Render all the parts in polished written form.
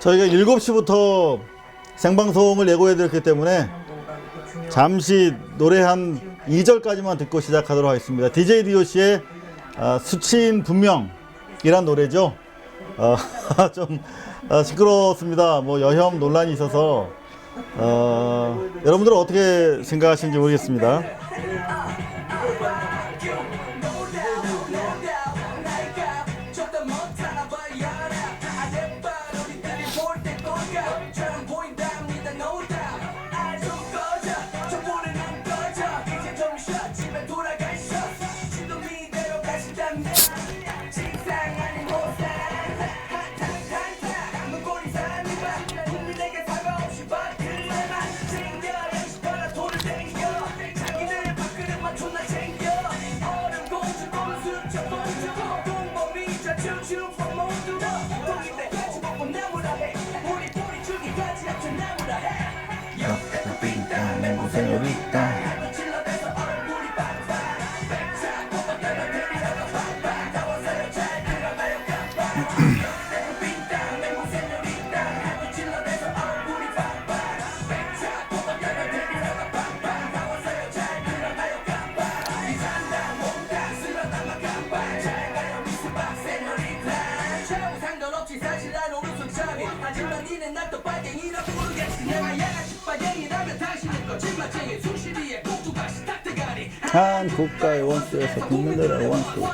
저희가 7시부터 생방송을 예고해드렸기 때문에 잠시 노래 한 2절까지만 듣고 시작하도록 하겠습니다. DJ DOC의 수치인 분명이란 노래죠. 좀 시끄럽습니다. 뭐 여혐 논란이 있어서 여러분들은 어떻게 생각하시는지 모르겠습니다. 한 국가의 원수에서 국민들의 원수.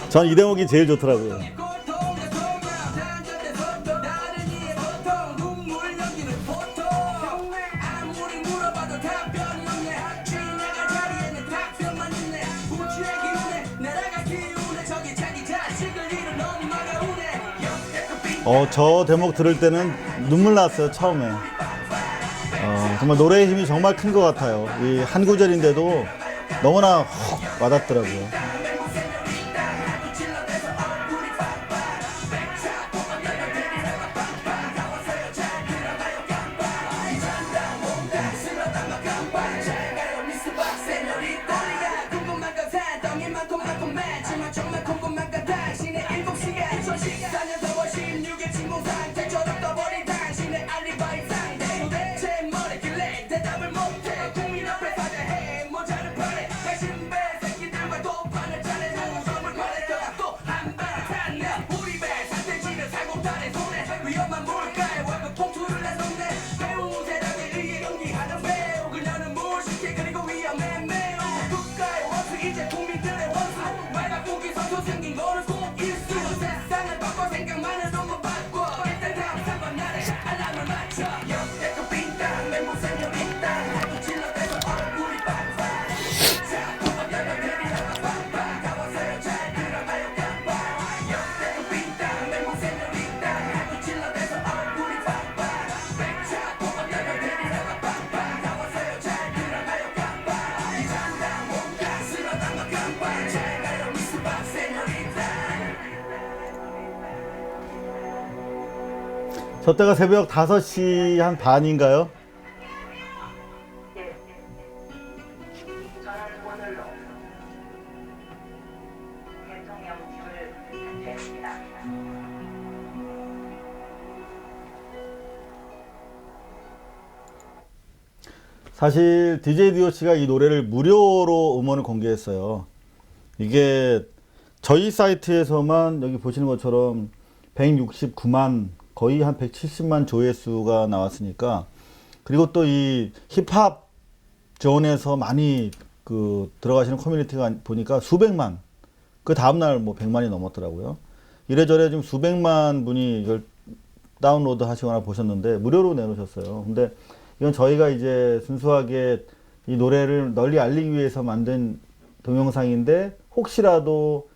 전 이 대목이 제일 좋더라고요. 저 대목 들을 때는 눈물 났어요, 처음에. 정말 노래의 힘이 정말 큰 것 같아요. 이 한 구절인데도 너무나 훅 와닿더라고요. 저 때가 새벽 5시 한 반인가요? 사실 DJ DOC가 이 노래를 무료로 음원을 공개했어요. 이게 저희 사이트에서만 여기 보시는 것처럼 169만 거의 한 170만 조회수가 나왔으니까, 그리고 또 이 힙합 존에서 많이 들어가시는 커뮤니티가 보니까 수백만, 그 다음날 뭐 100만이 넘었더라고요. 이래저래 지금 수백만 분이 이걸 다운로드 하시거나 보셨는데 무료로 내놓으셨어요. 근데 이건 저희가 이제 순수하게 이 노래를 널리 알리기 위해서 만든 동영상인데, 혹시라도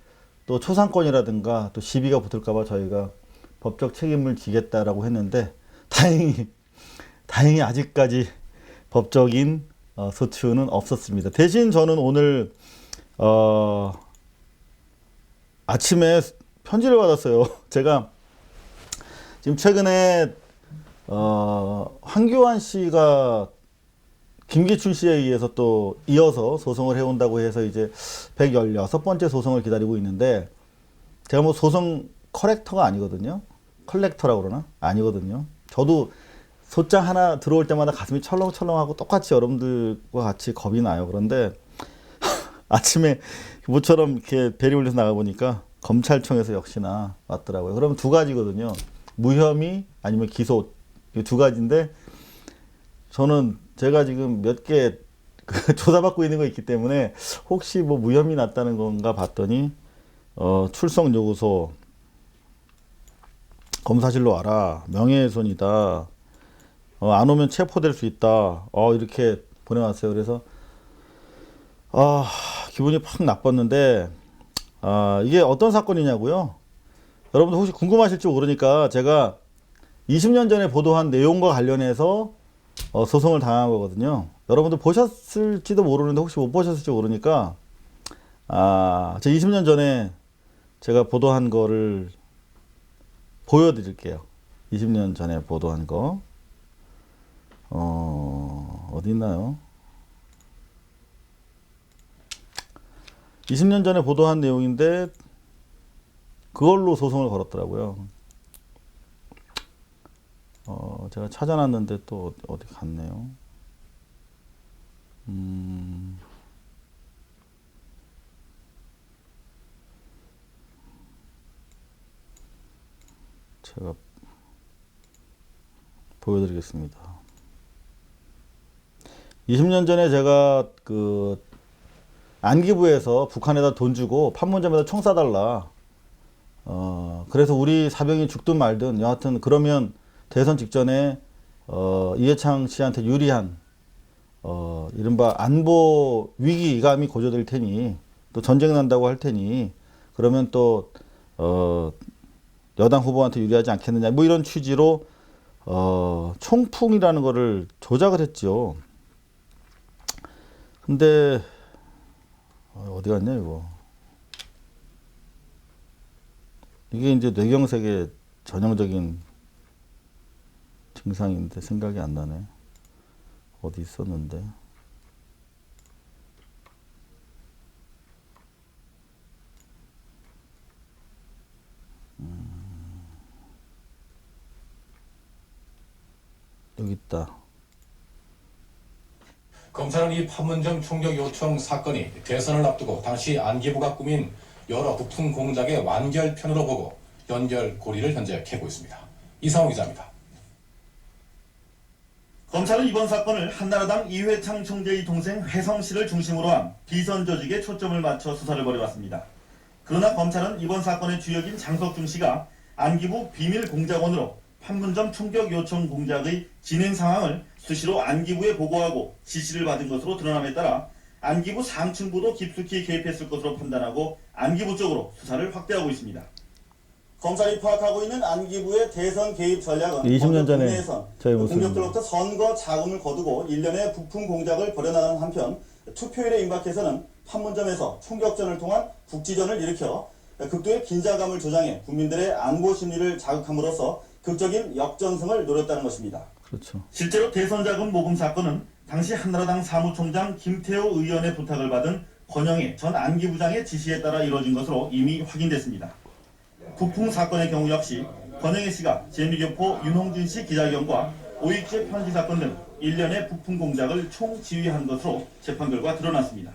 또 초상권이라든가 또 시비가 붙을까봐 저희가 법적 책임을 지겠다라고 했는데, 다행히 아직까지 법적인 소추는 없었습니다. 대신 저는 오늘 아침에 편지를 받았어요. 제가 지금 최근에 황교안 씨가 김기춘 씨에 의해서 또 이어서 소송을 해온다고 해서 이제 116번째 소송을 기다리고 있는데, 제가 뭐 소송 커렉터가 아니거든요. 컬렉터라고 그러나? 아니거든요. 저도 소장 하나 들어올 때마다 가슴이 철렁철렁하고 똑같이 여러분들과 같이 겁이 나요. 그런데 아침에 모처럼 이렇게 대리 올려서 나가보니까 검찰청에서 역시나 왔더라고요. 그러면 두 가지거든요. 무혐의 아니면 기소, 이 두 가지인데, 저는 제가 지금 몇 개 조사받고 있는 거 있기 때문에 혹시 뭐 무혐의 났다는 건가 봤더니 출석 요구서, 검사실로 와라, 명예훼손이다, 안 오면 체포될 수 있다, 이렇게 보내왔어요. 그래서 기분이 팍 나빴는데, 이게 어떤 사건이냐고요? 여러분들 혹시 궁금하실지 모르니까 제가 20년 전에 보도한 내용과 관련해서 소송을 당한 거거든요. 여러분들 보셨을지도 모르는데 혹시 못 보셨을지 모르니까 제가 20년 전에 제가 보도한 거를 보여드릴게요. 20년 전에 보도한 거 어디 있나요? 20년 전에 보도한 내용인데 그걸로 소송을 걸었더라고요. 제가 찾아놨는데 또 어디 갔네요. 제가 보여드리겠습니다. 20년 전에 제가 그 안기부에서 북한에다 돈 주고 판문점에다 총 쏴달라. 그래서 우리 사병이 죽든 말든 여하튼 그러면 대선 직전에 이해창 씨한테 유리한 이른바 안보 위기감이 고조될 테니, 또 전쟁 난다고 할 테니, 그러면 또 여당 후보한테 유리하지 않겠느냐, 뭐 이런 취지로 총풍이라는 거를 조작을 했죠. 근데 어디 갔냐 이거. 이게 이제 뇌경색의 전형적인 증상인데 생각이 안 나네. 어디 있었는데. 여기 있다. 검찰은 이 판문점 총격 요청 사건이 대선을 앞두고 당시 안기부가 꾸민 여러 부품 공작의 완결편으로 보고 연결 고리를 현재 캐고 있습니다. 이상호 기자입니다. 검찰은 이번 사건을 한나라당 이회창 총재의 동생 회성 씨를 중심으로 한 비선 조직에 초점을 맞춰 수사를 벌여왔습니다. 그러나 검찰은 이번 사건의 주역인 장석중 씨가 안기부 비밀 공작원으로 판문점 총격 요청 공작의 진행 상황을 수시로 안기부에 보고하고 지시를 받은 것으로 드러남에 따라 안기부 상층부도 깊숙이 개입했을 것으로 판단하고 안기부 쪽으로 수사를 확대하고 있습니다. 검찰이 파악하고 있는 안기부의 대선 개입 전략은 20년 전에 국내에선 저희 모습입니다. 공격들로부터 선거 자금을 거두고 일련의 부품 공작을 벌여나가는 한편, 투표일에 임박해서는 판문점에서 총격전을 통한 국지전을 일으켜 극도의 긴장감을 조장해 국민들의 안보 심리를 자극함으로써 극적인 역전승을 노렸다는 것입니다. 그렇죠. 실제로 대선 자금 모금 사건은 당시 한나라당 사무총장 김태호 의원의 부탁을 받은 권영애 전 안기부장의 지시에 따라 이루어진 것으로 이미 확인됐습니다. 북풍 사건의 경우 역시 권영애 씨가 재미교포 윤홍준 씨 기자경과 오익재 편지 사건 등 일련의 북풍 공작을 총지휘한 것으로 재판 결과 드러났습니다.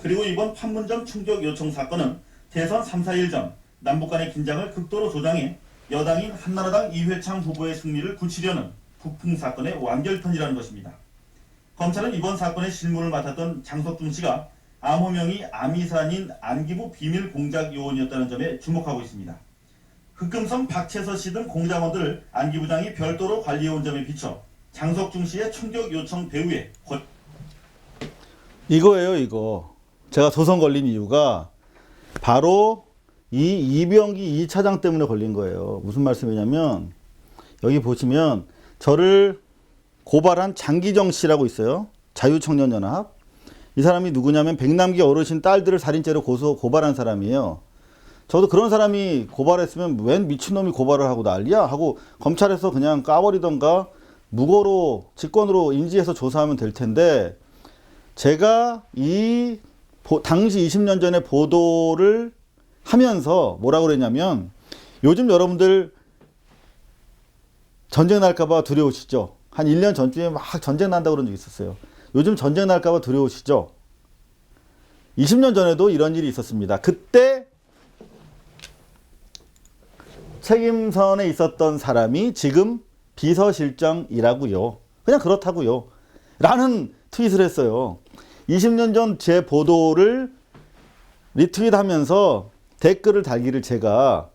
그리고 이번 판문점 총격 요청 사건은 대선 3, 4일 전 남북 간의 긴장을 극도로 조장해 여당인 한나라당 이회창 후보의 승리를 굳히려는 북풍 사건의 완결편이라는 것입니다. 검찰은 이번 사건의 실무를 맡았던 장석중 씨가 암호명이 아미산인 안기부 비밀 공작 요원이었다는 점에 주목하고 있습니다. 흑금성 박채서 씨 등 공작원들을 안기부장이 별도로 관리해온 점에 비춰 장석중 씨의 총격 요청 배후에 이거예요, 이거. 제가 소송 걸린 이유가 바로 이 이병기 2차장 때문에 걸린 거예요. 무슨 말씀이냐면, 여기 보시면 저를 고발한 장기정 씨라고 있어요. 자유청년연합. 이 사람이 누구냐면 백남기 어르신 딸들을 살인죄로 고발한 사람이에요. 저도 그런 사람이 고발했으면 웬 미친놈이 고발을 하고 난리야 하고 검찰에서 그냥 까버리던가 무고로 직권으로 인지해서 조사하면 될 텐데 제가 당시 20년 전에 보도를 하면서 뭐라고 그랬냐면 요즘 여러분들 전쟁 날까봐 두려우시죠? 한 1년 전쯤에 막 전쟁 난다고 그런 적이 있었어요. 요즘 전쟁 날까봐 두려우시죠? 20년 전에도 이런 일이 있었습니다. 그때 책임선에 있었던 사람이 지금 비서실장이라고요. 그냥 그렇다고요. 라는 트윗을 했어요. 20년 전 제 보도를 리트윗하면서 댓글을 달기를 제가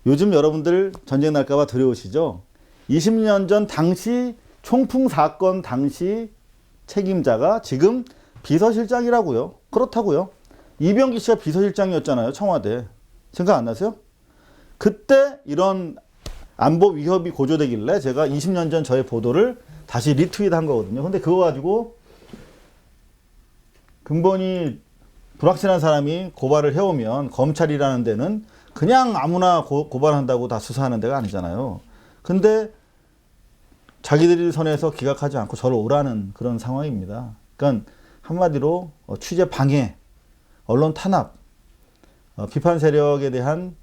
요즘 여러분들 전쟁 날까봐 두려우시죠? 20년 전 당시 총풍 사건 당시 책임자가 지금 비서실장이라고요. 그렇다고요. 이병기 씨가 비서실장이었잖아요. 청와대. 생각 안 나세요? 그때 이런 안보 위협이 고조되길래 제가 20년 전 저의 보도를 다시 리트윗한 거거든요. 근데 그거 가지고 근본이 불확실한 사람이 고발을 해오면 검찰이라는 데는 그냥 아무나 고발한다고 다 수사하는 데가 아니잖아요. 근데 자기들이 선에서 기각하지 않고 저를 오라는 그런 상황입니다. 그러니까 한마디로 취재 방해, 언론 탄압, 비판 세력에 대한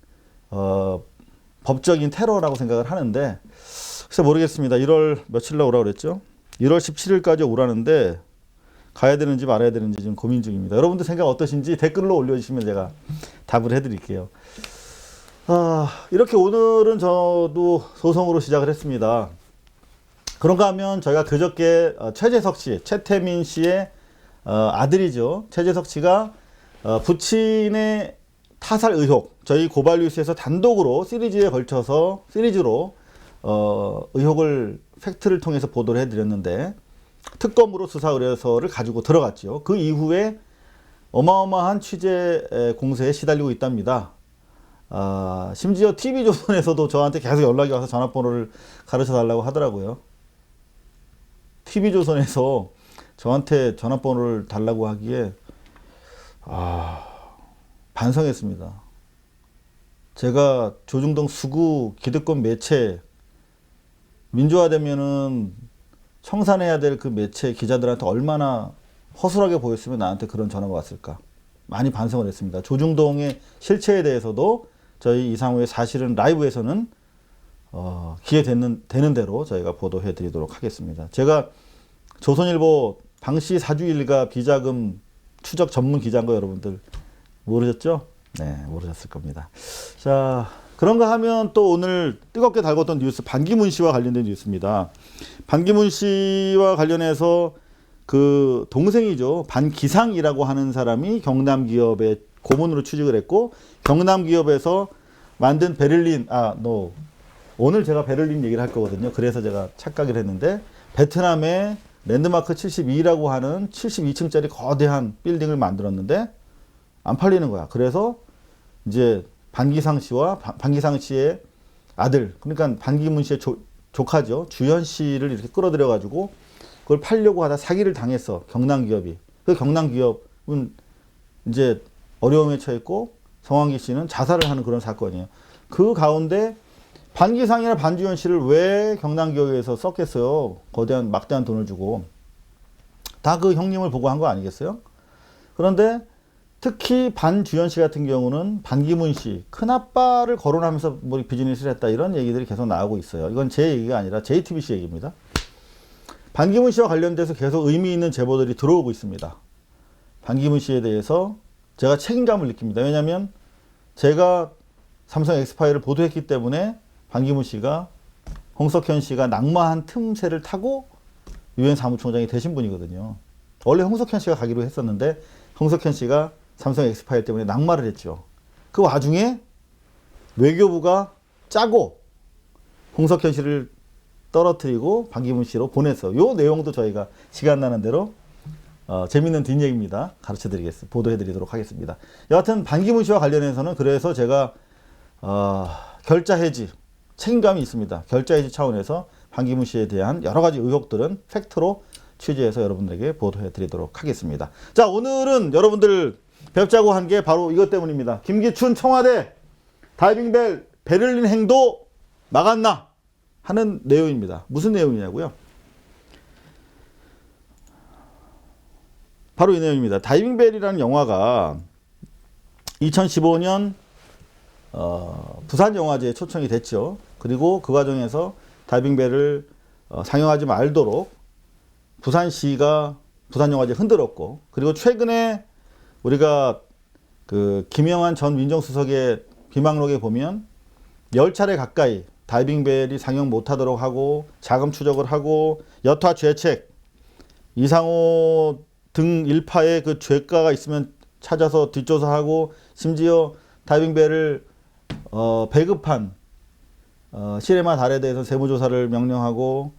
법적인 테러라고 생각을 하는데 글쎄 모르겠습니다. 1월 며칠 날 오라고 그랬죠? 1월 17일까지 오라는데 가야 되는지 말아야 되는지 지금 고민 중입니다. 여러분들 생각 어떠신지 댓글로 올려주시면 제가 답을 해드릴게요. 이렇게 오늘은 저도 소송으로 시작을 했습니다. 그런가 하면 저희가 그저께 최재석 씨, 최태민 씨의 아들이죠. 최재석 씨가 부친의 타살 의혹, 저희 고발 뉴스에서 단독으로 시리즈로 의혹을 팩트를 통해서 보도를 해드렸는데 특검으로 수사 의뢰서를 가지고 들어갔죠. 그 이후에 어마어마한 취재 공세에 시달리고 있답니다. 심지어 TV조선에서도 저한테 계속 연락이 와서 전화번호를 가르쳐 달라고 하더라고요. TV조선에서 저한테 전화번호를 달라고 하기에 반성했습니다. 제가 조중동 수구 기득권 매체 민주화되면은 청산해야 될 그 매체 기자들한테 얼마나 허술하게 보였으면 나한테 그런 전화가 왔을까. 많이 반성을 했습니다. 조중동의 실체에 대해서도 저희 이상우의 사실은 라이브에서는 기회 되는 대로 저희가 보도해 드리도록 하겠습니다. 제가 조선일보 방시 사주일가 비자금 추적 전문 기자인 거 여러분들 모르셨죠? 네, 모르셨을 겁니다. 자, 그런가 하면 또 오늘 뜨겁게 달궜던 뉴스, 반기문 씨와 관련된 뉴스입니다. 반기문 씨와 관련해서 그 동생이죠. 반기상이라고 하는 사람이 경남 기업에 고문으로 취직을 했고, 경남 기업에서 만든 오늘 제가 베를린 얘기를 할 거거든요. 그래서 제가 착각을 했는데, 베트남의 랜드마크 72라고 하는 72층짜리 거대한 빌딩을 만들었는데, 안 팔리는 거야. 그래서 이제 반기상 씨의 아들, 그러니까 반기문 씨의 조카죠. 주현 씨를 이렇게 끌어들여 가지고 그걸 팔려고 하다 사기를 당했어. 경남 기업이. 그 경남 기업은 이제 어려움에 처했고 성환기 씨는 자살을 하는 그런 사건이에요. 그 가운데 반기상이나 반주현 씨를 왜 경남 기업에서 썼겠어요? 거대한 막대한 돈을 주고. 다 그 형님을 보고 한 거 아니겠어요? 그런데 특히 반주현 씨 같은 경우는 반기문 씨 큰아빠를 거론하면서 뭐 비즈니스를 했다 이런 얘기들이 계속 나오고 있어요. 이건 제 얘기가 아니라 JTBC 얘기입니다. 반기문 씨와 관련돼서 계속 의미 있는 제보들이 들어오고 있습니다. 반기문 씨에 대해서 제가 책임감을 느낍니다. 왜냐하면 제가 삼성 엑스파일을 보도했기 때문에 반기문 씨가 홍석현 씨가 낙마한 틈새를 타고 유엔 사무총장이 되신 분이거든요. 원래 홍석현 씨가 가기로 했었는데 홍석현 씨가 삼성 엑스파일 때문에 낙마를 했죠. 그 와중에 외교부가 짜고 홍석현 씨를 떨어뜨리고 반기문 씨로 보냈어. 요 내용도 저희가 시간 나는 대로 재밌는 뒷얘기입니다. 보도해드리도록 하겠습니다. 여하튼 반기문 씨와 관련해서는 그래서 제가 결자 해지 책임감이 있습니다. 결자 해지 차원에서 반기문 씨에 대한 여러 가지 의혹들은 팩트로 취재해서 여러분들에게 보도해드리도록 하겠습니다. 자, 오늘은 여러분들 뵙자고 한 게 바로 이것 때문입니다. 김기춘 청와대 다이빙벨 베를린 행도 막았나 하는 내용입니다. 무슨 내용이냐고요? 바로 이 내용입니다. 다이빙벨이라는 영화가 2015년 부산영화제에 초청이 됐죠. 그리고 그 과정에서 다이빙벨을 상영하지 말도록 부산시가 부산영화제 흔들었고, 그리고 최근에 우리가 그 김영한 전 민정수석의 비망록에 보면 10차례 가까이 다이빙벨이 상영 못하도록 하고 자금 추적을 하고 여타 죄책, 이상호 등 일파의 그 죄가가 있으면 찾아서 뒷조사하고, 심지어 다이빙벨을 배급한 시레마 달에 대해서 세무조사를 명령하고,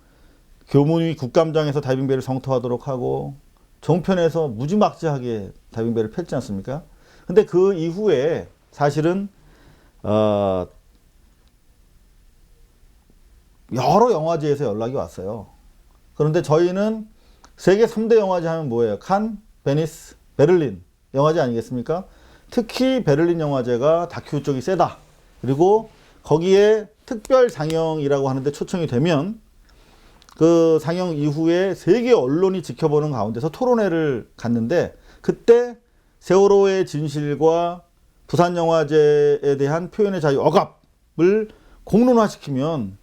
교문위 국감장에서 다이빙벨을 성토하도록 하고, 종편에서 무지막지하게 다이빙벨을 폈지 않습니까? 근데 그 이후에 사실은 여러 영화제에서 연락이 왔어요. 그런데 저희는 세계 3대 영화제 하면 뭐예요? 칸, 베니스, 베를린 영화제 아니겠습니까? 특히 베를린 영화제가 다큐 쪽이 세다. 그리고 거기에 특별 상영이라고 하는데 초청이 되면 그 상영 이후에 세계 언론이 지켜보는 가운데서 토론회를 갔는데, 그때 세월호의 진실과 부산영화제에 대한 표현의 자유 억압을 공론화시키면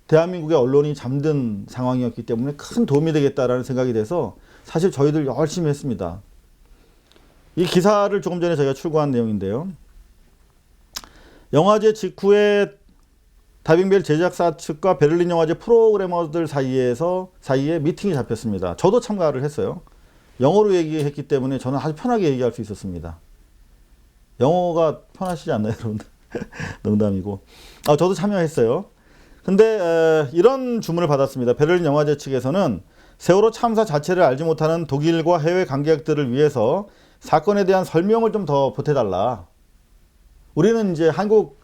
대한민국의 언론이 잠든 상황이었기 때문에 큰 도움이 되겠다라는 생각이 돼서 사실 저희들 열심히 했습니다. 이 기사를 조금 전에 저희가 출고한 내용인데요. 영화제 직후에 다이빙벨 제작사 측과 베를린 영화제 프로그래머들 사이에 미팅이 잡혔습니다. 저도 참가를 했어요. 영어로 얘기했기 때문에 저는 아주 편하게 얘기할 수 있었습니다. 영어가 편하시지 않나요, 여러분들? 농담이고. 저도 참여했어요. 근데 이런 주문을 받았습니다. 베를린 영화제 측에서는 세월호 참사 자체를 알지 못하는 독일과 해외 관객들을 위해서 사건에 대한 설명을 좀 더 보태달라. 우리는 이제 한국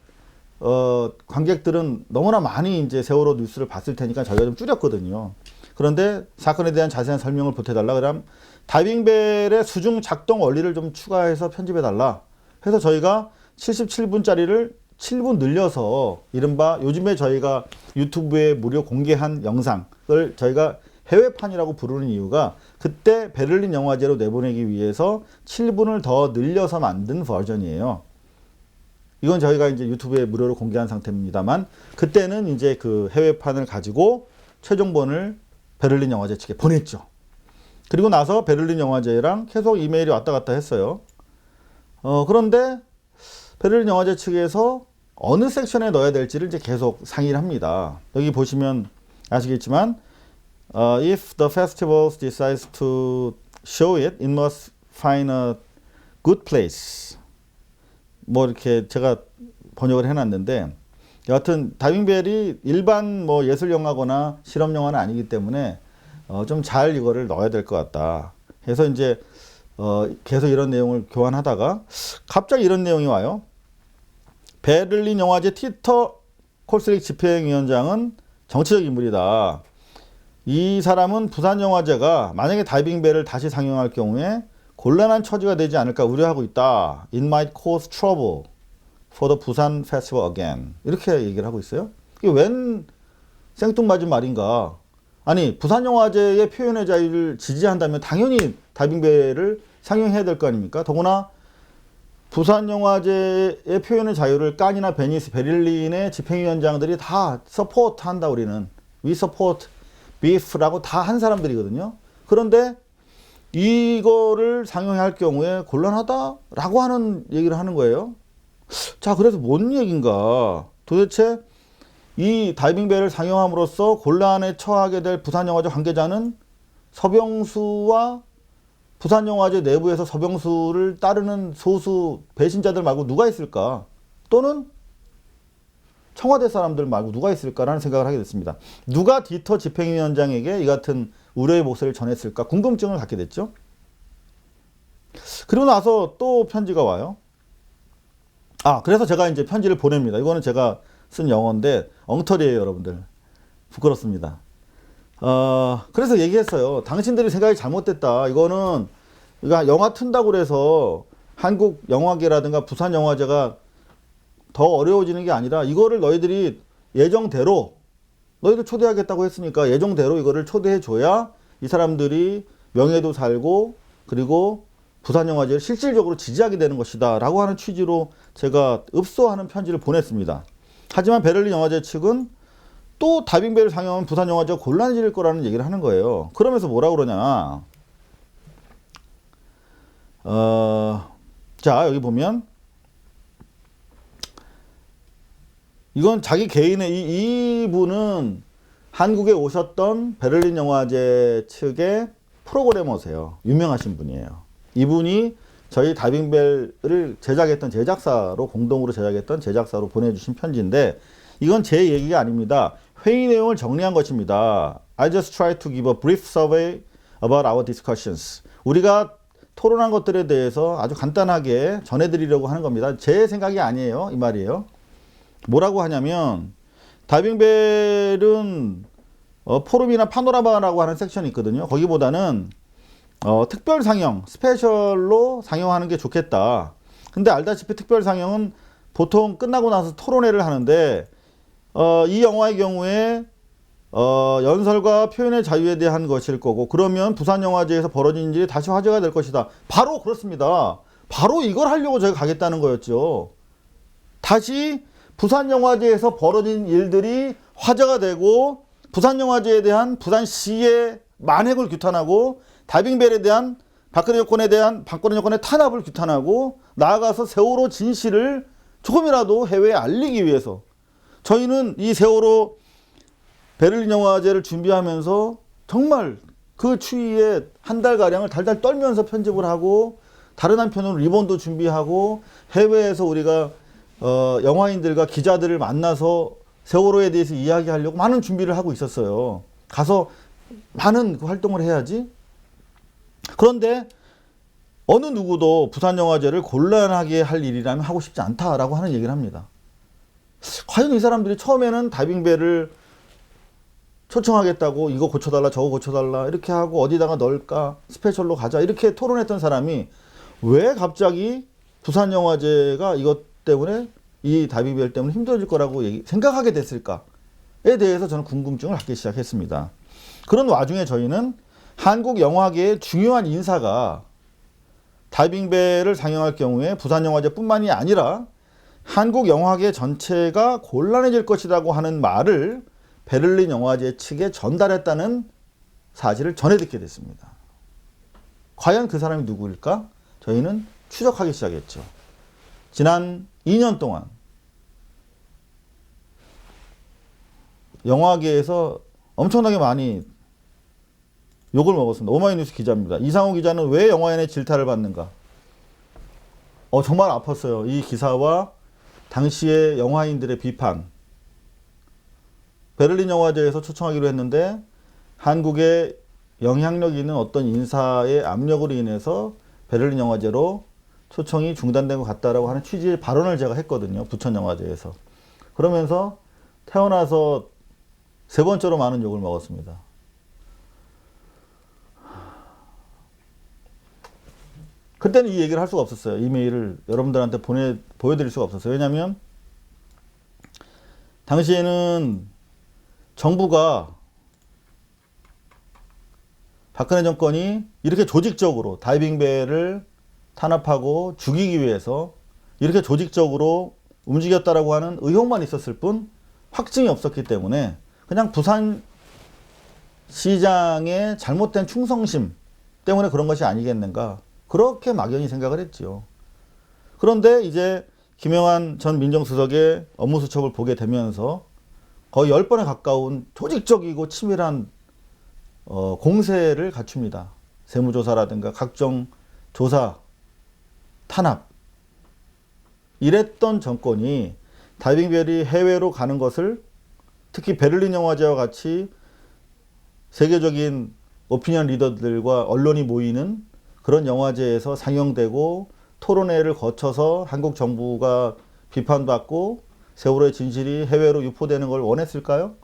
관객들은 너무나 많이 이제 세월호 뉴스를 봤을 테니까 저희가 좀 줄였거든요. 그런데 사건에 대한 자세한 설명을 보태달라. 그럼 다이빙벨의 수중 작동 원리를 좀 추가해서 편집해달라. 해서 저희가 77분짜리를 7분 늘려서 이른바 요즘에 저희가 유튜브에 무료 공개한 영상을 저희가 해외판이라고 부르는 이유가 그때 베를린 영화제로 내보내기 위해서 7분을 더 늘려서 만든 버전이에요. 이건 저희가 이제 유튜브에 무료로 공개한 상태입니다만, 그때는 이제 그 해외판을 가지고 최종본을 베를린 영화제 측에 보냈죠. 그리고 나서 베를린 영화제랑 계속 이메일이 왔다 갔다 했어요. 그런데 베를린 영화제 측에서 어느 섹션에 넣어야 될지를 이제 계속 상의를 합니다. 여기 보시면 아시겠지만, if the festival decides to show it, it must find a good place. 뭐 이렇게 제가 번역을 해놨는데, 여하튼 다이빙벨이 일반 뭐 예술 영화거나 실험 영화는 아니기 때문에 좀 잘 이거를 넣어야 될 것 같다. 해서 이제 계속 이런 내용을 교환하다가 갑자기 이런 내용이 와요. 베를린 영화제 티터 콜스릭 집행위원장은 정치적 인물이다. 이 사람은 부산영화제가 만약에 다이빙벨을 다시 상영할 경우에 곤란한 처지가 되지 않을까 우려하고 있다. It might cause trouble for the Busan Festival again. 이렇게 얘기를 하고 있어요. 이게 웬 생뚱맞은 말인가. 아니, 부산영화제의 표현의 자유를 지지한다면 당연히 다이빙벨을 상영해야 될 거 아닙니까? 더구나 부산영화제의 표현의 자유를 칸이나 베니스, 베를린의 집행위원장들이 다 서포트한다. 우리는 We support beef라고 다 한 사람들이거든요. 그런데 이거를 상영할 경우에 곤란하다라고 하는 얘기를 하는 거예요. 자, 그래서 뭔 얘기인가? 도대체 이 다이빙벨을 상영함으로써 곤란에 처하게 될 부산영화제 관계자는 서병수와 부산영화제 내부에서 서병수를 따르는 소수 배신자들 말고 누가 있을까? 또는 청와대 사람들 말고 누가 있을까라는 생각을 하게 됐습니다. 누가 디터 집행위원장에게 이 같은 우려의 목소리를 전했을까? 궁금증을 갖게 됐죠. 그리고 나서 또 편지가 와요. 그래서 제가 이제 편지를 보냅니다. 이거는 제가 쓴 영어인데 엉터리예요, 여러분들. 부끄럽습니다. 그래서 얘기했어요. 당신들이 생각이 잘못됐다. 이거는 영화 튼다고 그래서 한국 영화계라든가 부산 영화제가 더 어려워지는 게 아니라 이거를 너희들이 예정대로 너희들 초대하겠다고 했으니까 예정대로 이거를 초대해 줘야 이 사람들이 명예도 살고 그리고 부산영화제를 실질적으로 지지하게 되는 것이다 라고 하는 취지로 제가 읍소하는 편지를 보냈습니다. 하지만 베를린 영화제 측은 또 다빙배를 상영하면 부산영화제가 곤란해질 거라는 얘기를 하는 거예요. 그러면서 뭐라고 그러냐. 자, 여기 보면 이건 자기 개인의 이분은 한국에 오셨던 베를린 영화제 측의 프로그래머세요. 유명하신 분이에요. 이분이 저희 다빙벨을 제작했던 제작사로 공동으로 제작했던 제작사로 보내주신 편지인데 이건 제 얘기가 아닙니다. 회의 내용을 정리한 것입니다. I just try to give a brief survey about our discussions. 우리가 토론한 것들에 대해서 아주 간단하게 전해드리려고 하는 겁니다. 제 생각이 아니에요. 이 말이에요. 뭐라고 하냐면 다빙벨은 포럼이나 파노라마라고 하는 섹션이 있거든요. 거기보다는 특별 상영, 스페셜로 상영하는 게 좋겠다. 근데 알다시피 특별 상영은 보통 끝나고 나서 토론회를 하는데 이 영화의 경우에 연설과 표현의 자유에 대한 것일 거고 그러면 부산영화제에서 벌어진 일이 다시 화제가 될 것이다. 바로 그렇습니다. 바로 이걸 하려고 제가 가겠다는 거였죠. 다시 부산영화제에서 벌어진 일들이 화제가 되고 부산영화제에 대한 부산시의 만행을 규탄하고 다빙벨에 대한 박근혜 정권의 탄압을 규탄하고 나아가서 세월호 진실을 조금이라도 해외에 알리기 위해서 저희는 이 세월호 베를린 영화제를 준비하면서 정말 그 추위에 한 달가량을 달달 떨면서 편집을 하고 다른 한편으로 리본도 준비하고 해외에서 우리가 영화인들과 기자들을 만나서 세월호에 대해서 이야기하려고 많은 준비를 하고 있었어요. 가서 많은 활동을 해야지. 그런데 어느 누구도 부산영화제를 곤란하게 할 일이라면 하고 싶지 않다라고 하는 얘기를 합니다. 과연 이 사람들이 처음에는 다빙배를 초청하겠다고 이거 고쳐달라 저거 고쳐달라 이렇게 하고 어디다가 넣을까 스페셜로 가자 이렇게 토론했던 사람이 왜 갑자기 부산영화제가 이것 때문에 이 다빙벨 때문에 힘들어질 거라고 생각하게 됐을까에 대해서 저는 궁금증을 갖기 시작했습니다. 그런 와중에 저희는 한국 영화계의 중요한 인사가 다빙배를 상영할 경우에 부산영화제뿐만이 아니라 한국 영화계 전체가 곤란해질 것이라고 하는 말을 베를린 영화제 측에 전달했다는 사실을 전해 듣게 됐습니다. 과연 그 사람이 누구일까? 저희는 추적하기 시작했죠. 지난 2년 동안 영화계에서 엄청나게 많이 욕을 먹었습니다. 오마이뉴스 기자입니다. 이상호 기자는 왜 영화인의 질타를 받는가? 정말 아팠어요. 이 기사와 당시의 영화인들의 비판. 베를린 영화제에서 초청하기로 했는데 한국에 영향력 있는 어떤 인사의 압력으로 인해서 베를린 영화제로 초청이 중단된 것 같다라고 하는 취지의 발언을 제가 했거든요. 부천 영화제에서. 그러면서 태어나서 세 번째로 많은 욕을 먹었습니다. 그때는 이 얘기를 할 수가 없었어요. 이메일을 여러분들한테 보여드릴 수가 없었어요. 왜냐하면 당시에는 정부가 박근혜 정권이 이렇게 조직적으로 다이빙배를 탄압하고 죽이기 위해서 이렇게 조직적으로 움직였다라고 하는 의혹만 있었을 뿐 확증이 없었기 때문에 그냥 부산시장의 잘못된 충성심 때문에 그런 것이 아니겠는가 그렇게 막연히 생각을 했죠. 그런데 이제 김영한 전 민정수석의 업무수첩을 보게 되면서 거의 10번에 가까운 조직적이고 치밀한 공세를 갖춥니다. 세무조사라든가 각종 조사, 탄압. 이랬던 정권이 다이빙벨이 해외로 가는 것을 특히 베를린 영화제와 같이 세계적인 오피니언 리더들과 언론이 모이는 그런 영화제에서 상영되고 토론회를 거쳐서 한국 정부가 비판받고 세월호의 진실이 해외로 유포되는 걸 원했을까요?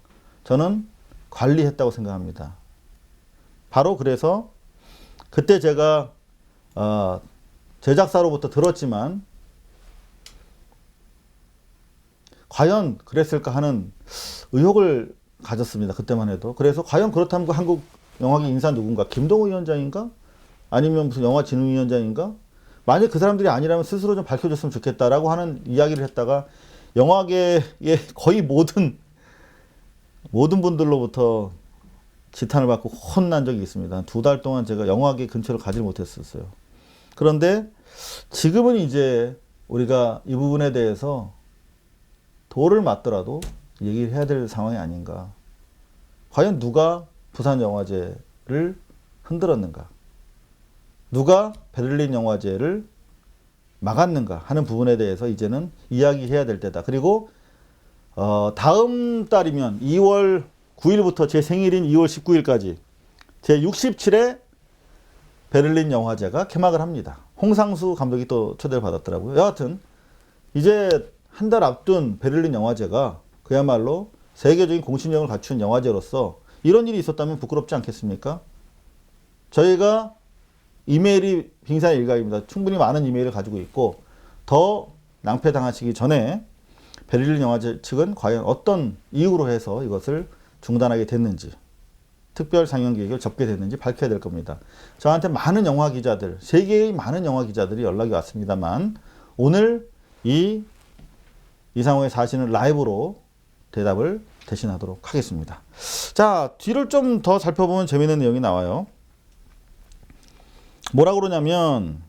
저는 관리했다고 생각합니다. 바로 그래서 그때 제가 제작사로부터 들었지만 과연 그랬을까 하는 의혹을 가졌습니다. 그때만 해도. 그래서 과연 그렇다면 한국 영화계 인사 누군가? 김동호 위원장인가? 아니면 무슨 영화진흥위원장인가? 만약 그 사람들이 아니라면 스스로 좀 밝혀줬으면 좋겠다라고 하는 이야기를 했다가 영화계의 거의 모든 분들로부터 지탄을 받고 혼난 적이 있습니다. 2달 동안 제가 영화계 근처를 가지 못했었어요. 그런데 지금은 이제 우리가 이 부분에 대해서 돌을 맞더라도 얘기를 해야 될 상황이 아닌가. 과연 누가 부산영화제를 흔들었는가? 누가 베를린 영화제를 막았는가 하는 부분에 대해서 이제는 이야기해야 될 때다. 그리고 다음 달이면 2월 9일부터 제 생일인 2월 19일까지 제 67회 베를린 영화제가 개막을 합니다. 홍상수 감독이 또 초대를 받았더라고요. 여하튼 이제 한 달 앞둔 베를린 영화제가 그야말로 세계적인 공신력을 갖춘 영화제로서 이런 일이 있었다면 부끄럽지 않겠습니까? 저희가 이메일이 빙산의 일각입니다. 충분히 많은 이메일을 가지고 있고 더 낭패당하시기 전에 베를린 영화제 측은 과연 어떤 이유로 해서 이것을 중단하게 됐는지 특별 상영 계획을 접게 됐는지 밝혀야 될 겁니다. 저한테 많은 영화 기자들, 세계의 많은 영화 기자들이 연락이 왔습니다만 오늘 이상호의 사신을 라이브로 대답을 대신하도록 하겠습니다. 자, 뒤를 좀 더 살펴보면 재미있는 내용이 나와요. 뭐라 그러냐면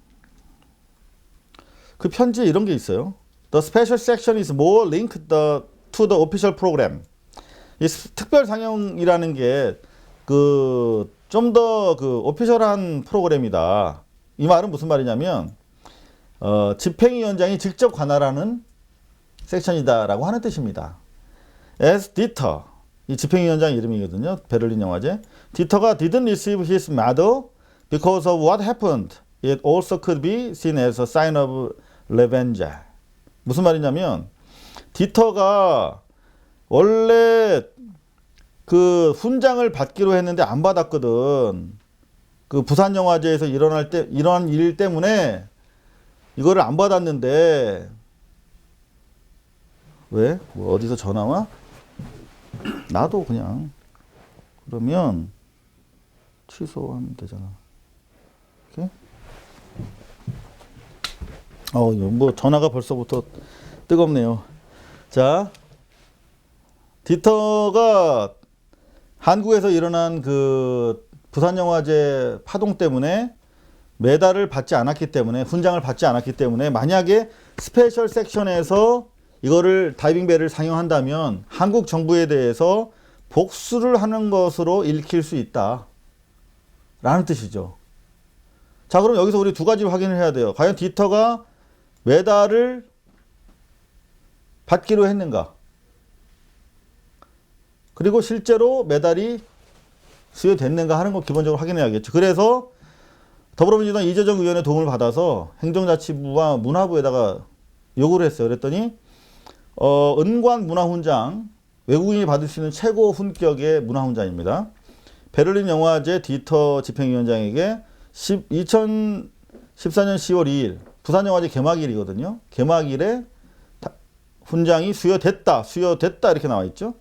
그 편지에 이런 게 있어요. The special section is more linked to the official program. 이 특별 상영이라는 게 좀 더 오피셜한 프로그램이다. 이 말은 무슨 말이냐면 집행위원장이 직접 관할하는 섹션이다라고 하는 뜻입니다. As Dieter, 이 집행위원장 이름이거든요. 베를린 영화제. Dieter가 didn't receive his medal because of what happened. It also could be seen as a sign of revenge. 무슨 말이냐면 디터가 원래 그 훈장을 받기로 했는데 안 받았거든. 그 부산 영화제에서 일어난 일 때문에 이거를 안 받았는데 왜? 뭐 어디서 전화 와? 나도 그냥 그러면 취소하면 되잖아. 이렇게? 뭐 전화가 벌써부터 뜨겁네요. 자, 디터가 한국에서 일어난 그 부산영화제 파동 때문에 메달을 받지 않았기 때문에 훈장을 받지 않았기 때문에 만약에 스페셜 섹션에서 이거를 다이빙벨을 상영한다면 한국 정부에 대해서 복수를 하는 것으로 읽힐 수 있다 라는 뜻이죠. 자, 그럼 여기서 우리 두 가지를 확인을 해야 돼요. 과연 디터가 메달을 받기로 했는가? 그리고 실제로 메달이 수여됐는가 하는 거 기본적으로 확인해야겠죠. 그래서 더불어민주당 이재정 의원의 도움을 받아서 행정자치부와 문화부에다가 요구를 했어요. 그랬더니 은관 문화훈장, 외국인이 받을 수 있는 최고 훈격의 문화훈장입니다. 베를린 영화제 디터 집행위원장에게 2014년 10월 2일 부산영화제 개막일이거든요. 개막일에 훈장이 수여됐다 이렇게 나와 있죠.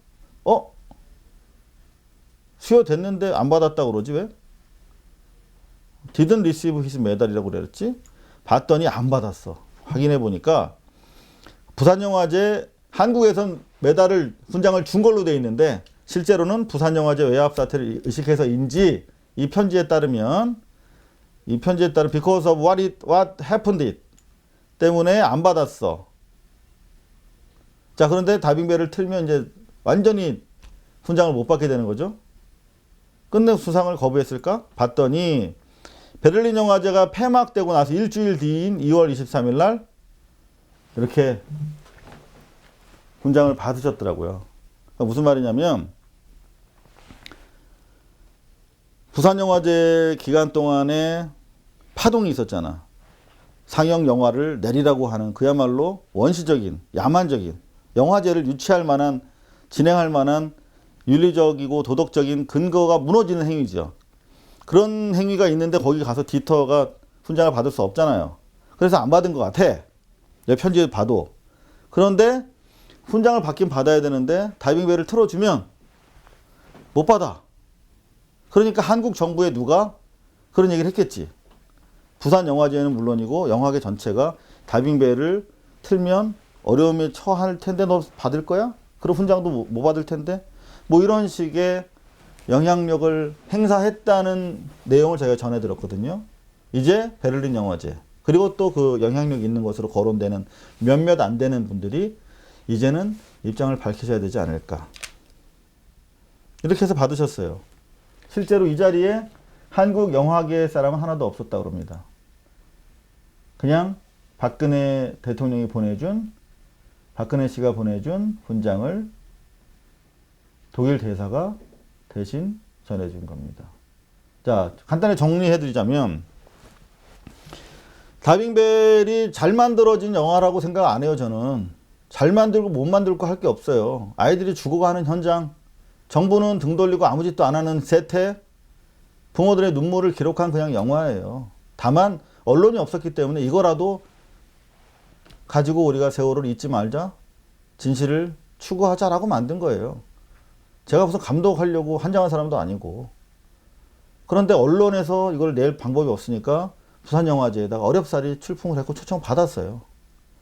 수여됐는데 안 받았다고 그러지 왜? Didn't receive his medal이라고 그랬지? 봤더니 안 받았어. 확인해 보니까 부산영화제 한국에선 메달을 훈장을 준 걸로 돼 있는데 실제로는 부산영화제 외압 사태를 의식해서인지 이 편지에 따르면 because of what happened it 때문에 안 받았어. 자, 그런데 다빙벨을 틀면 이제 완전히 훈장을 못 받게 되는 거죠. 끝내 수상을 거부했을까? 봤더니 베를린 영화제가 폐막되고 나서 일주일 뒤인 2월 23일 날 이렇게 훈장을 받으셨더라고요. 그러니까 무슨 말이냐면 부산영화제 기간 동안에 파동이 있었잖아. 상영 영화를 내리라고 하는 그야말로 원시적인 야만적인 영화제를 유치할 만한 진행할 만한 윤리적이고 도덕적인 근거가 무너지는 행위죠. 그런 행위가 있는데 거기 가서 디터가 훈장을 받을 수 없잖아요. 그래서 안 받은 것 같아. 내 편지에 봐도. 그런데 훈장을 받긴 받아야 되는데 다이빙벨을 틀어주면 못 받아. 그러니까 한국 정부에 누가 그런 얘기를 했겠지. 부산영화제는 물론이고 영화계 전체가 다빙배를 틀면 어려움에 처할 텐데 너 받을 거야? 그럼 훈장도 못 받을 텐데? 뭐 이런 식의 영향력을 행사했다는 내용을 저희가 전해드렸거든요. 이제 베를린 영화제 그리고 또 그 영향력 있는 것으로 거론되는 몇몇 안 되는 분들이 이제는 입장을 밝히셔야 되지 않을까. 이렇게 해서 받으셨어요. 실제로 이 자리에 한국 영화계 사람은 하나도 없었다고 합니다. 그냥 박근혜 대통령이 보내준, 박근혜 씨가 보내준 훈장을 독일 대사가 대신 전해준 겁니다. 자, 간단히 정리해드리자면 다빙벨이 잘 만들어진 영화라고 생각 안 해요. 저는 잘 만들고 못 만들고 할 게 없어요. 아이들이 죽어가는 현장, 정부는 등 돌리고 아무 짓도 안 하는 세태, 부모들의 눈물을 기록한 그냥 영화예요. 다만 언론이 없었기 때문에 이거라도 가지고 우리가 세월을 잊지 말자, 진실을 추구하자라고 만든 거예요. 제가 무슨 감독하려고 한장한 사람도 아니고. 그런데 언론에서 이걸 낼 방법이 없으니까 부산영화제에다가 어렵사리 출품을 했고 초청 받았어요.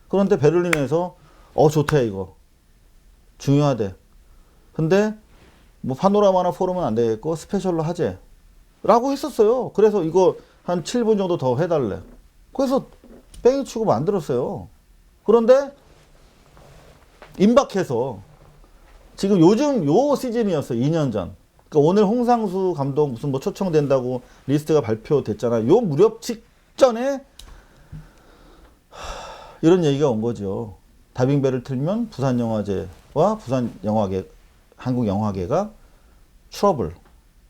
그런데 베를린에서 좋대 이거. 중요하대. 근데 뭐 파노라마나 포럼은 안 되겠고 스페셜로 하재. 라고 했었어요. 그래서 이거 한 7분 정도 더 해달래. 그래서 뺑이 치고 만들었어요. 그런데 임박해서 지금 요즘 요 시즌이었어요. 2년 전. 그러니까 오늘 홍상수 감독 무슨 뭐 초청된다고 리스트가 발표됐잖아요. 요 무렵 직전에 이런 얘기가 온 거죠. 다빙배를 틀면 부산영화제와 부산영화계, 한국영화계가 트러블,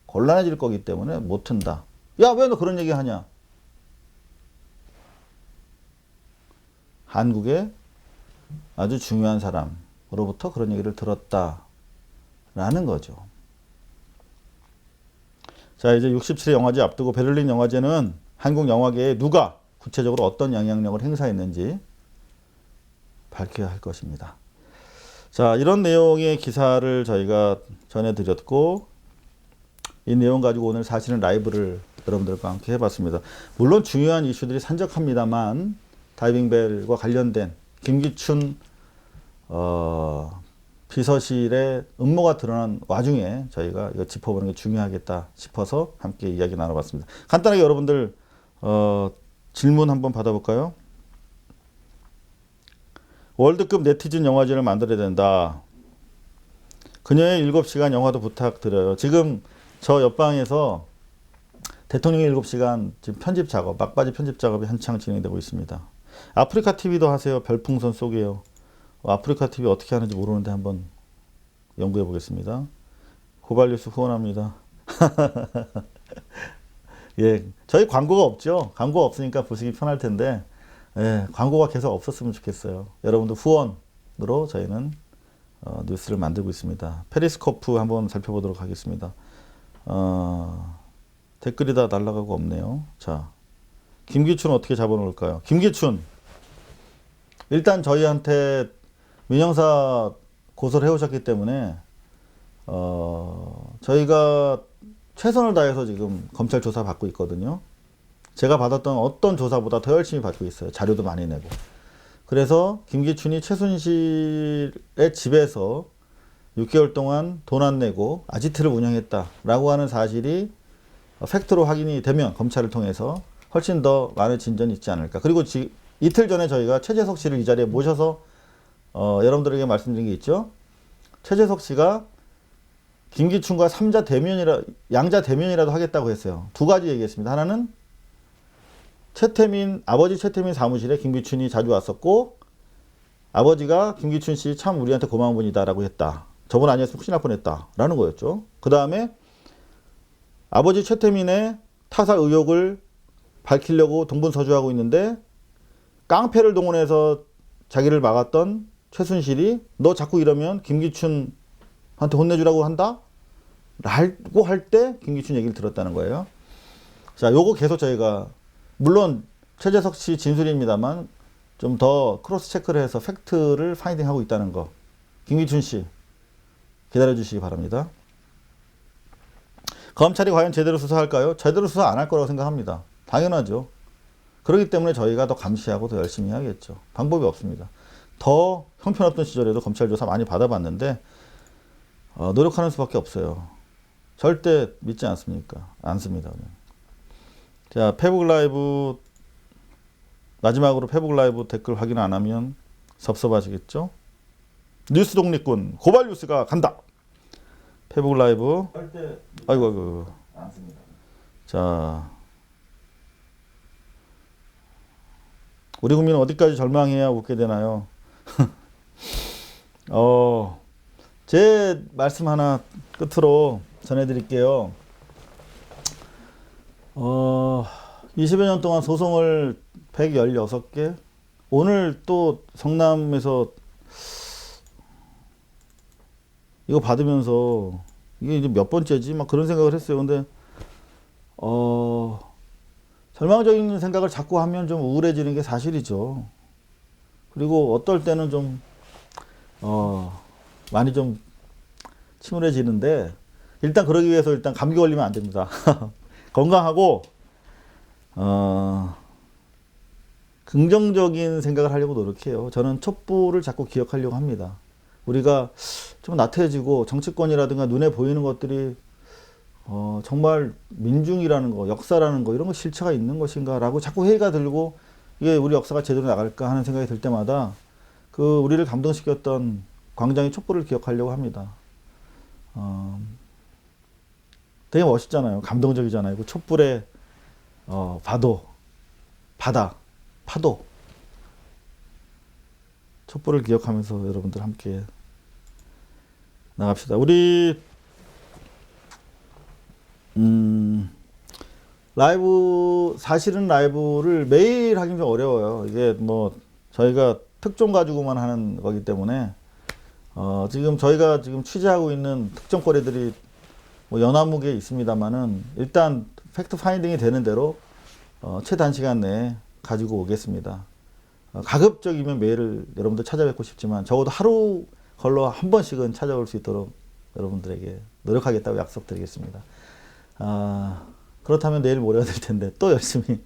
곤란해질 거기 때문에 못 튼다. 야, 왜 너 그런 얘기 하냐? 한국의 아주 중요한 사람으로부터 그런 얘기를 들었다라는 거죠. 자, 이제 67회 영화제 앞두고 베를린 영화제는 한국 영화계에 누가 구체적으로 어떤 영향력을 행사했는지 밝혀야 할 것입니다. 자, 이런 내용의 기사를 저희가 전해드렸고, 이 내용 가지고 오늘 사실은 라이브를 여러분들과 함께 해봤습니다. 물론 중요한 이슈들이 산적합니다만 다이빙벨과 관련된 김기춘 비서실의 음모가 드러난 와중에 저희가 이거 짚어보는 게 중요하겠다 싶어서 함께 이야기 나눠봤습니다. 간단하게 여러분들 질문 한번 받아볼까요? 월드급 네티즌 영화제를 만들어야 된다. 그녀의 7시간 영화도 부탁드려요. 지금 저 옆방에서 대통령의 7시간 지금 편집 작업, 막바지 편집 작업이 한창 진행되고 있습니다. 아프리카 TV도 하세요. 별풍선 쏘게요. 아프리카 TV 어떻게 하는지 모르는데 한번 연구해 보겠습니다. 고발뉴스 후원합니다. 예, 저희 광고가 없죠. 광고가 없으니까 보시기 편할 텐데, 예, 광고가 계속 없었으면 좋겠어요. 여러분들 후원으로 저희는 뉴스를 만들고 있습니다. 페리스코프 한번 살펴보도록 하겠습니다. 댓글이 다 날아가고 없네요. 자, 김기춘 어떻게 잡아놓을까요? 김기춘 일단 저희한테 민형사 고소를 해오셨기 때문에 저희가 최선을 다해서 지금 검찰 조사 받고 있거든요. 제가 받았던 어떤 조사보다 더 열심히 받고 있어요. 자료도 많이 내고. 그래서 김기춘이 최순실의 집에서 6개월 동안 돈 안 내고 아지트를 운영했다라고 하는 사실이 팩트로 확인이 되면 검찰을 통해서 훨씬 더 많은 진전이 있지 않을까. 그리고 이틀 전에 저희가 최재석 씨를 이 자리에 모셔서 여러분들에게 말씀드린 게 있죠. 최재석 씨가 김기춘과 양자 대면이라도 하겠다고 했어요. 두 가지 얘기했습니다. 하나는 아버지 최태민 사무실에 김기춘이 자주 왔었고, 아버지가 김기춘 씨 참 우리한테 고마운 분이다라고 했다. 저분 아니었으면 큰일 날 뻔했다. 라는 거였죠. 그 다음에 아버지 최태민의 타살 의혹을 밝히려고 동분서주하고 있는데, 깡패를 동원해서 자기를 막았던 최순실이 너 자꾸 이러면 김기춘한테 혼내주라고 한다? 라고 할 때 김기춘 얘기를 들었다는 거예요. 자, 요거 계속 저희가 물론 최재석 씨 진술입니다만 좀 더 크로스 체크를 해서 팩트를 파인딩하고 있다는 거. 김기춘 씨 기다려 주시기 바랍니다. 검찰이 과연 제대로 수사할까요? 제대로 수사 안 할 거라고 생각합니다. 당연하죠. 그렇기 때문에 저희가 더 감시하고 더 열심히 해야겠죠. 방법이 없습니다. 더 형편없던 시절에도 검찰 조사 많이 받아봤는데 노력하는 수밖에 없어요. 절대 믿지 않습니까? 않습니다. 자, 페북 라이브 마지막으로 페북 라이브 댓글 확인 안 하면 섭섭하시겠죠? 뉴스 독립군 고발 뉴스가 간다. 페북 라이브. 아이고. 자, 우리 국민은 어디까지 절망해야 웃게 되나요? 제 말씀 하나 끝으로 전해드릴게요. 20여 년 동안 소송을 116개, 오늘 또 성남에서 이거 받으면서 이게 이제 몇 번째지? 막 그런 생각을 했어요. 근데 절망적인 생각을 자꾸 하면 좀 우울해지는 게 사실이죠. 그리고 어떨 때는 좀 많이 좀 침울해지는데, 일단 그러기 위해서 일단 감기 걸리면 안 됩니다. 건강하고 긍정적인 생각을 하려고 노력해요. 저는 촛불을 자꾸 기억하려고 합니다. 우리가 좀 나태해지고 정치권이라든가 눈에 보이는 것들이 정말 민중이라는 거, 역사라는 거, 이런 거 실체가 있는 것인가 라고 자꾸 회의가 들고, 이게 우리 역사가 제대로 나갈까 하는 생각이 들 때마다 그 우리를 감동시켰던 광장의 촛불을 기억하려고 합니다. 되게 멋있잖아요. 감동적이잖아요. 그 촛불의 파도. 촛불을 기억하면서 여러분들 함께 나갑시다. 우리 사실은 라이브를 매일 하긴 좀 어려워요. 이게 뭐 저희가 특종 가지고만 하는 거기 때문에 지금 저희가 지금 취재하고 있는 특정거리들이 뭐 연화무게 있습니다만은, 일단 팩트 파인딩이 되는 대로 최단시간 내에 가지고 오겠습니다. 가급적이면 매일 여러분들 찾아뵙고 싶지만 적어도 하루 걸러 한 번씩은 찾아올 수 있도록 여러분들에게 노력하겠다고 약속드리겠습니다. 그렇다면 내일 모레가 될 텐데 또 열심히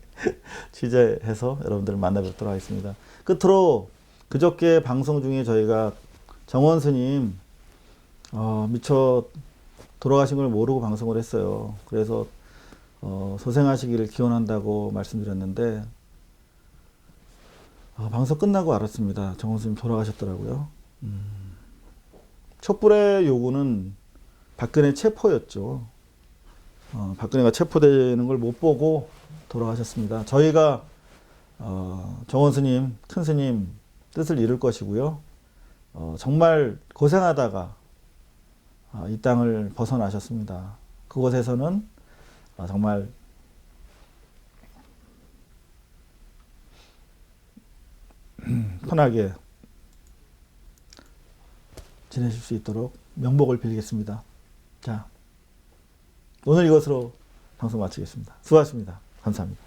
취재해서 여러분들을 만나 뵙도록 하겠습니다. 끝으로 그저께 방송 중에 저희가 정원 스님 미처 돌아가신 걸 모르고 방송을 했어요. 그래서 소생하시기를 기원한다고 말씀드렸는데 방송 끝나고 알았습니다. 정원 스님 돌아가셨더라고요. 촛불의 요구는 박근혜 체포였죠. 박근혜가 체포되는 걸 못 보고 돌아가셨습니다. 저희가 정원 스님, 큰 스님 뜻을 이룰 것이고요. 정말 고생하다가 이 땅을 벗어나셨습니다. 그곳에서는 정말 편하게 지내실 수 있도록 명복을 빌겠습니다. 자, 오늘 이것으로 방송 마치겠습니다. 수고하셨습니다. 감사합니다.